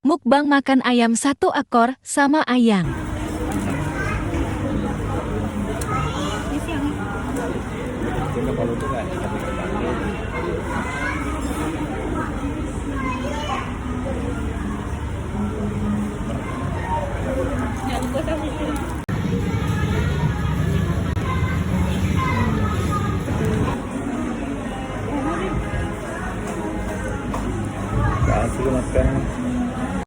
Mukbang makan ayam satu ekor sama ayang. Jangan lupa